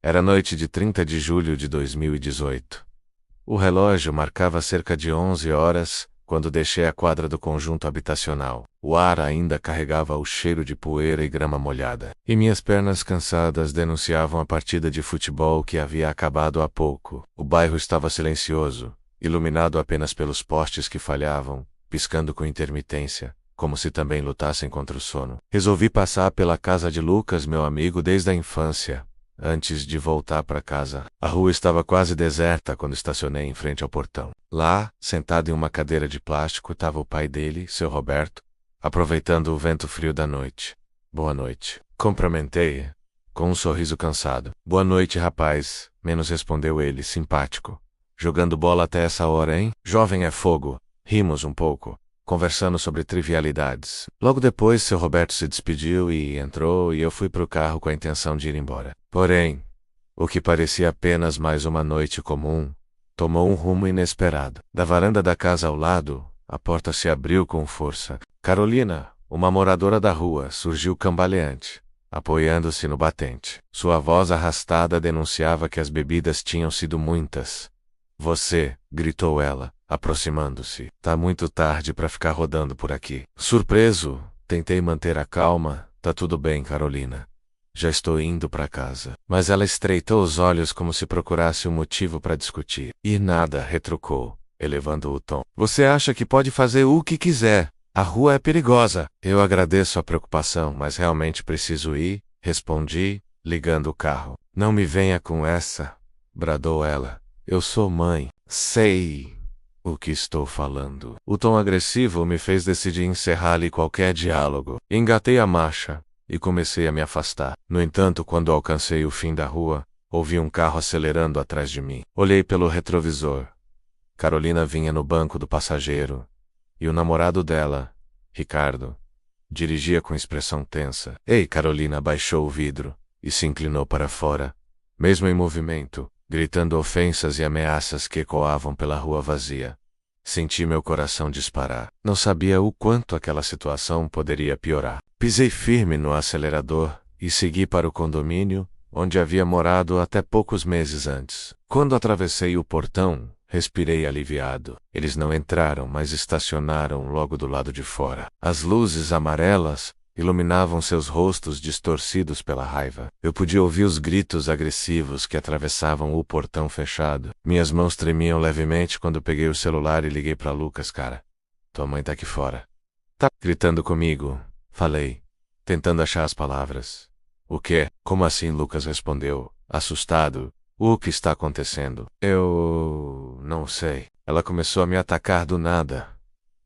Era noite de 30 de julho de 2018. O relógio marcava cerca de 11 horas, quando deixei a quadra do conjunto habitacional. O ar ainda carregava o cheiro de poeira e grama molhada, e minhas pernas cansadas denunciavam a partida de futebol que havia acabado há pouco. O bairro estava silencioso, iluminado apenas pelos postes que falhavam, piscando com intermitência, como se também lutassem contra o sono. Resolvi passar pela casa de Lucas, meu amigo desde a infância, antes de voltar para casa. A rua estava quase deserta quando estacionei em frente ao portão. Lá, sentado em uma cadeira de plástico, estava o pai dele, seu Roberto, aproveitando o vento frio da noite. Boa noite. Cumprimentei, com um sorriso cansado. Boa noite, rapaz, menos respondeu ele, simpático. Jogando bola até essa hora, hein? Jovem é fogo. Rimos um pouco, conversando sobre trivialidades. Logo depois, seu Roberto se despediu e entrou, e eu fui para o carro com a intenção de ir embora. Porém, o que parecia apenas mais uma noite comum, tomou um rumo inesperado. Da varanda da casa ao lado, a porta se abriu com força. Carolina, uma moradora da rua, surgiu cambaleante, apoiando-se no batente. Sua voz arrastada denunciava que as bebidas tinham sido muitas. Você, gritou ela, aproximando-se. Tá muito tarde para ficar rodando por aqui. Surpreso, tentei manter a calma. Tá tudo bem, Carolina. Já estou indo para casa. Mas ela estreitou os olhos como se procurasse um motivo para discutir. E nada, retrucou, elevando o tom. Você acha que pode fazer o que quiser. A rua é perigosa. Eu agradeço a preocupação, mas realmente preciso ir, respondi, ligando o carro. Não me venha com essa, bradou ela. Eu sou mãe. Sei o que estou falando. O tom agressivo me fez decidir encerrar-lhe qualquer diálogo. Engatei a marcha e comecei a me afastar. No entanto, quando alcancei o fim da rua, ouvi um carro acelerando atrás de mim. Olhei pelo retrovisor. Carolina vinha no banco do passageiro, e o namorado dela, Ricardo, dirigia com expressão tensa. Ei, Carolina baixou o vidro e se inclinou para fora, mesmo em movimento, gritando ofensas e ameaças que ecoavam pela rua vazia. Senti meu coração disparar. Não sabia o quanto aquela situação poderia piorar. Pisei firme no acelerador e segui para o condomínio, onde havia morado até poucos meses antes. Quando atravessei o portão, respirei aliviado. Eles não entraram, mas estacionaram logo do lado de fora. As luzes amarelas iluminavam seus rostos distorcidos pela raiva. Eu podia ouvir os gritos agressivos que atravessavam o portão fechado. Minhas mãos tremiam levemente quando peguei o celular e liguei para Lucas. Cara, tua mãe tá aqui fora. Tá gritando comigo, falei, tentando achar as palavras. O quê? Como assim? Lucas respondeu, assustado. O que está acontecendo? Eu não sei. Ela começou a me atacar do nada.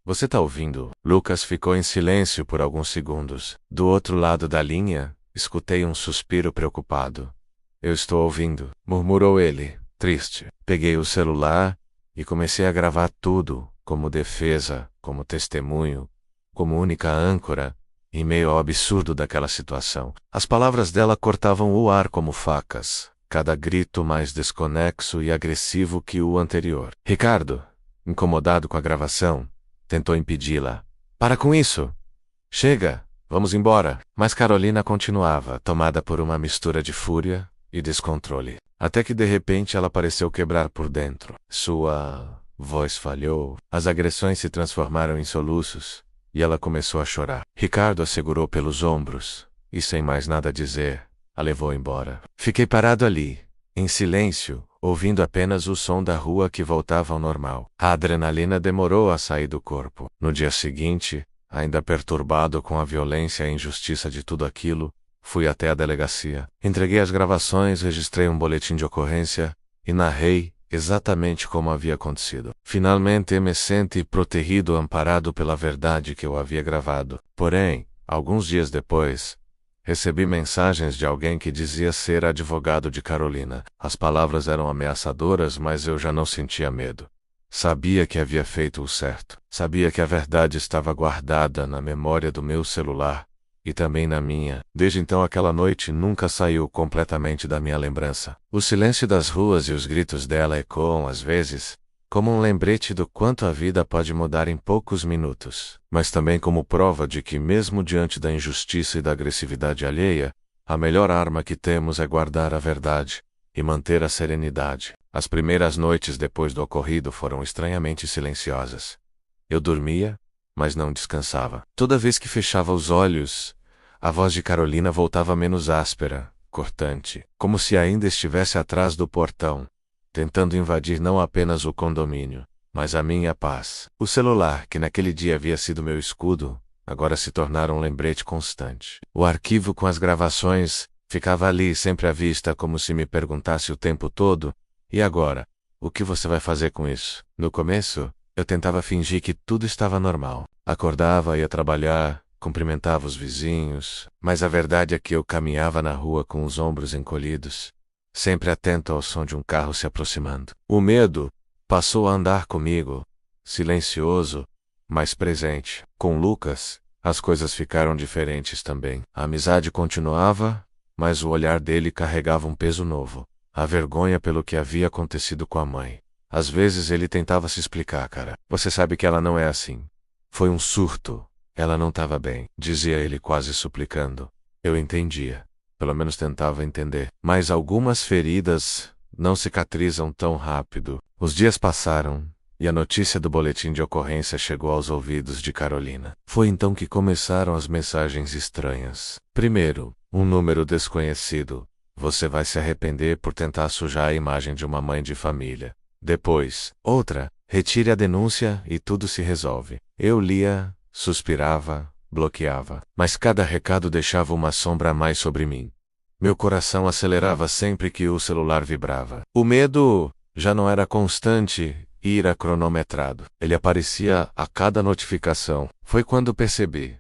Você tá ouvindo? Lucas ficou em silêncio por alguns segundos. Do outro lado da linha, escutei um suspiro preocupado. Eu estou ouvindo, murmurou ele, triste. Peguei o celular e comecei a gravar tudo, como defesa, como testemunho, como única âncora, em meio ao absurdo daquela situação. As palavras dela cortavam o ar como facas, cada grito mais desconexo e agressivo que o anterior. Ricardo, incomodado com a gravação, tentou impedi-la. Para com isso! Chega! Vamos embora! Mas Carolina continuava, tomada por uma mistura de fúria e descontrole. Até que de repente ela pareceu quebrar por dentro. Sua voz falhou, as agressões se transformaram em soluços, e ela começou a chorar. Ricardo a segurou pelos ombros, e sem mais nada a dizer, a levou embora. Fiquei parado ali, em silêncio, ouvindo apenas o som da rua que voltava ao normal. A adrenalina demorou a sair do corpo. No dia seguinte, ainda perturbado com a violência e a injustiça de tudo aquilo, fui até a delegacia. Entreguei as gravações, registrei um boletim de ocorrência e narrei exatamente como havia acontecido. Finalmente me senti protegido, amparado pela verdade que eu havia gravado. Porém, alguns dias depois, recebi mensagens de alguém que dizia ser advogado de Carolina. As palavras eram ameaçadoras, mas eu já não sentia medo. Sabia que havia feito o certo. Sabia que a verdade estava guardada na memória do meu celular e também na minha. Desde então aquela noite nunca saiu completamente da minha lembrança. O silêncio das ruas e os gritos dela ecoam às vezes, como um lembrete do quanto a vida pode mudar em poucos minutos, mas também como prova de que mesmo diante da injustiça e da agressividade alheia, A melhor arma que temos é guardar a verdade e manter a serenidade. As primeiras noites depois do ocorrido foram estranhamente silenciosas. Eu dormia, mas não descansava. Toda vez que fechava os olhos, a voz de Carolina voltava menos áspera, cortante, como se ainda estivesse atrás do portão, tentando invadir não apenas o condomínio, mas a minha paz. O celular, que naquele dia havia sido meu escudo, agora se tornara um lembrete constante. O arquivo com as gravações ficava ali sempre à vista, como se me perguntasse o tempo todo: e agora? O que você vai fazer com isso? No começo, eu tentava fingir que tudo estava normal. Acordava, ia trabalhar, cumprimentava os vizinhos, mas a verdade é que eu caminhava na rua com os ombros encolhidos, sempre atento ao som de um carro se aproximando. O medo passou a andar comigo, silencioso, mas presente. Com Lucas, as coisas ficaram diferentes também. A amizade continuava, mas o olhar dele carregava um peso novo. A vergonha pelo que havia acontecido com a mãe. Às vezes ele tentava se explicar: cara, você sabe que ela não é assim. Foi um surto. Ela não estava bem, dizia ele quase suplicando. Eu entendia. Pelo menos tentava entender. Mas algumas feridas não cicatrizam tão rápido. Os dias passaram, e a notícia do boletim de ocorrência chegou aos ouvidos de Carolina. Foi então que começaram as mensagens estranhas. Primeiro, um número desconhecido. Você vai se arrepender por tentar sujar a imagem de uma mãe de família. Depois, outra. Retire a denúncia e tudo se resolve. Eu lia, suspirava, bloqueava. Mas cada recado deixava uma sombra a mais sobre mim. Meu coração acelerava sempre que o celular vibrava. O medo já não era constante e era cronometrado. Ele aparecia a cada notificação. Foi quando percebi.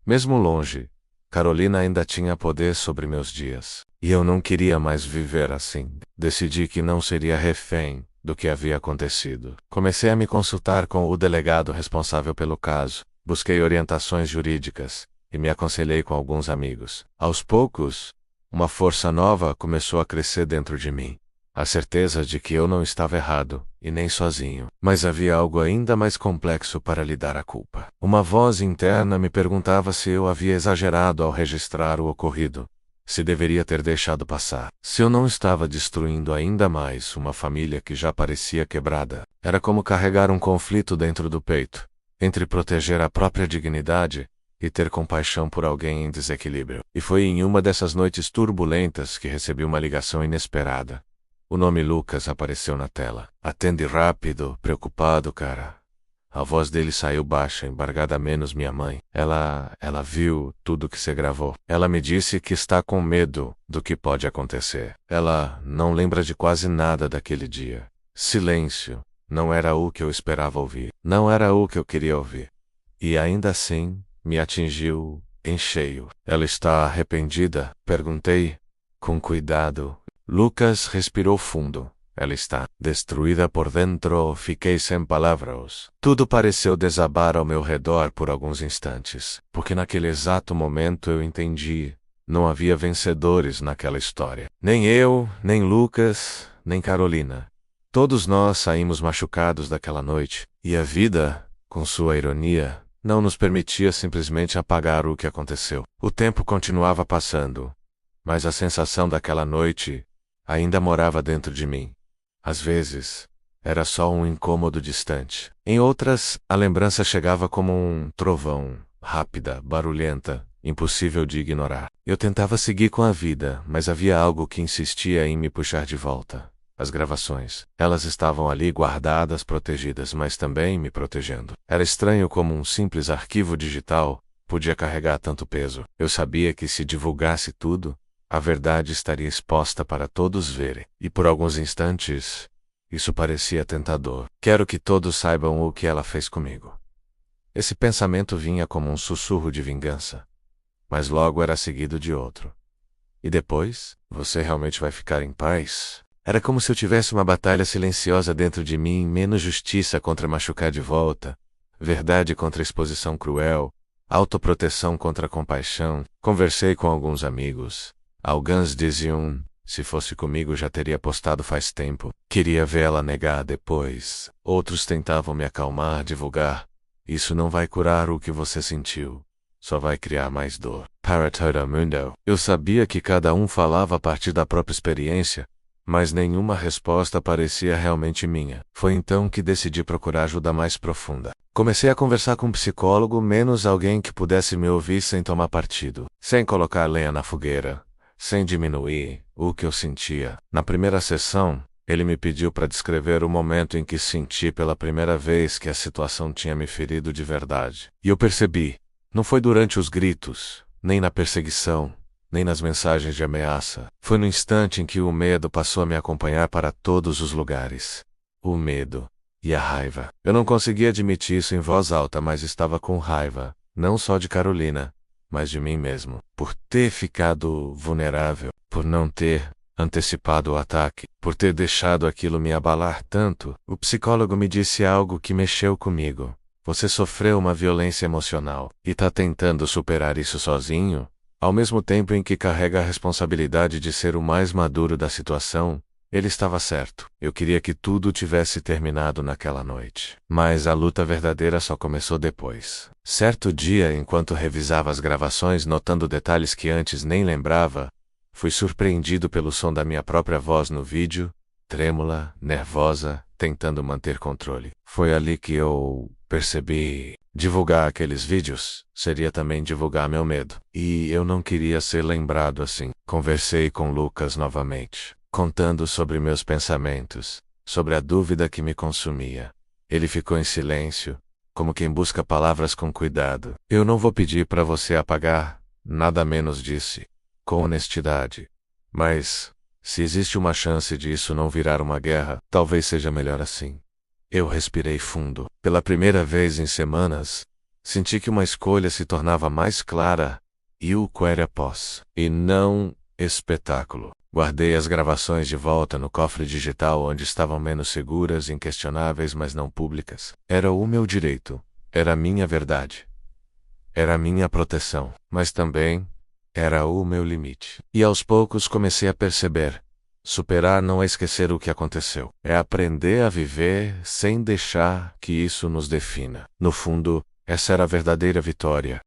Mesmo longe, Carolina ainda tinha poder sobre meus dias. E eu não queria mais viver assim. Decidi que não seria refém do que havia acontecido. Comecei a me consultar com o delegado responsável pelo caso. Busquei orientações jurídicas e me aconselhei com alguns amigos. Aos poucos, uma força nova começou a crescer dentro de mim. A certeza de que eu não estava errado, e nem sozinho. Mas havia algo ainda mais complexo para lhe dar a culpa. Uma voz interna me perguntava se eu havia exagerado ao registrar o ocorrido. Se deveria ter deixado passar. Se eu não estava destruindo ainda mais uma família que já parecia quebrada. Era como carregar um conflito dentro do peito, entre proteger a própria dignidade e ter compaixão por alguém em desequilíbrio. E foi em uma dessas noites turbulentas que recebi uma ligação inesperada. O nome Lucas apareceu na tela. Atende rápido, preocupado, cara. A voz dele saiu baixa, embargada menos minha mãe. Ela viu tudo que você gravou. Ela me disse que está com medo do que pode acontecer. Ela não lembra de quase nada daquele dia. Silêncio. Não era o que eu esperava ouvir. Não era o que eu queria ouvir. E ainda assim, me atingiu em cheio. Ela está arrependida? Perguntei, com cuidado. Lucas respirou fundo. Ela está destruída por dentro. Fiquei sem palavras. Tudo pareceu desabar ao meu redor por alguns instantes, porque naquele exato momento eu entendi. Não havia vencedores naquela história. Nem eu, nem Lucas, nem Carolina. Todos nós saímos machucados daquela noite, e a vida, com sua ironia, não nos permitia simplesmente apagar o que aconteceu. O tempo continuava passando, mas a sensação daquela noite ainda morava dentro de mim. Às vezes, era só um incômodo distante. Em outras, a lembrança chegava como um trovão, rápida, barulhenta, impossível de ignorar. Eu tentava seguir com a vida, mas havia algo que insistia em me puxar de volta. As gravações. Elas estavam ali guardadas, protegidas, mas também me protegendo. Era estranho como um simples arquivo digital podia carregar tanto peso. Eu sabia que se divulgasse tudo, a verdade estaria exposta para todos verem. E por alguns instantes, isso parecia tentador. Quero que todos saibam o que ela fez comigo. Esse pensamento vinha como um sussurro de vingança, mas logo era seguido de outro. E depois, você realmente vai ficar em paz? Era como se eu tivesse uma batalha silenciosa dentro de mim, menos justiça contra machucar de volta, verdade contra exposição cruel, autoproteção contra compaixão. Conversei com alguns amigos. Alguns diziam, se fosse comigo já teria postado faz tempo. Queria vê-la negar depois. Outros tentavam me acalmar, divulgar. Isso não vai curar o que você sentiu. só vai criar mais dor. Para todo mundo. Eu sabia que cada um falava a partir da própria experiência, mas nenhuma resposta parecia realmente minha. Foi então que decidi procurar ajuda mais profunda. Comecei a conversar com um psicólogo, menos alguém que pudesse me ouvir sem tomar partido, sem colocar lenha na fogueira, sem diminuir o que eu sentia. Na primeira sessão, ele me pediu para descrever o momento em que senti pela primeira vez que a situação tinha me ferido de verdade. E eu percebi, não foi durante os gritos, nem na perseguição, nem nas mensagens de ameaça. Foi no instante em que o medo passou a me acompanhar para todos os lugares. O medo e a raiva. Eu não conseguia admitir isso em voz alta, mas estava com raiva, não só de Carolina, mas de mim mesmo, por ter ficado vulnerável, por não ter antecipado o ataque, por ter deixado aquilo me abalar tanto. O psicólogo me disse algo que mexeu comigo. Você sofreu uma violência emocional e está tentando superar isso sozinho? Ao mesmo tempo em que carrega a responsabilidade de ser o mais maduro da situação, ele estava certo. Eu queria que tudo tivesse terminado naquela noite. Mas a luta verdadeira só começou depois. Certo dia, enquanto revisava as gravações notando detalhes que antes nem lembrava, fui surpreendido pelo som da minha própria voz no vídeo, trêmula, nervosa, tentando manter controle. Foi ali que eu percebi. Divulgar aqueles vídeos seria também divulgar meu medo. E eu não queria ser lembrado assim. Conversei com Lucas novamente, contando sobre meus pensamentos, sobre a dúvida que me consumia. Ele ficou em silêncio, como quem busca palavras com cuidado. Eu não vou pedir para você apagar, nada menos disse, com honestidade. Mas, se existe uma chance de isso não virar uma guerra, talvez seja melhor assim. Eu respirei fundo. Pela primeira vez em semanas, senti que uma escolha se tornava mais clara, e o que era pós, e não espetáculo. Guardei as gravações de volta no cofre digital onde estavam menos seguras, inquestionáveis, mas não públicas. Era o meu direito, era a minha verdade, era a minha proteção, mas também era o meu limite. E aos poucos comecei a perceber. Superar não é esquecer o que aconteceu. É aprender a viver sem deixar que isso nos defina. No fundo, essa era a verdadeira vitória.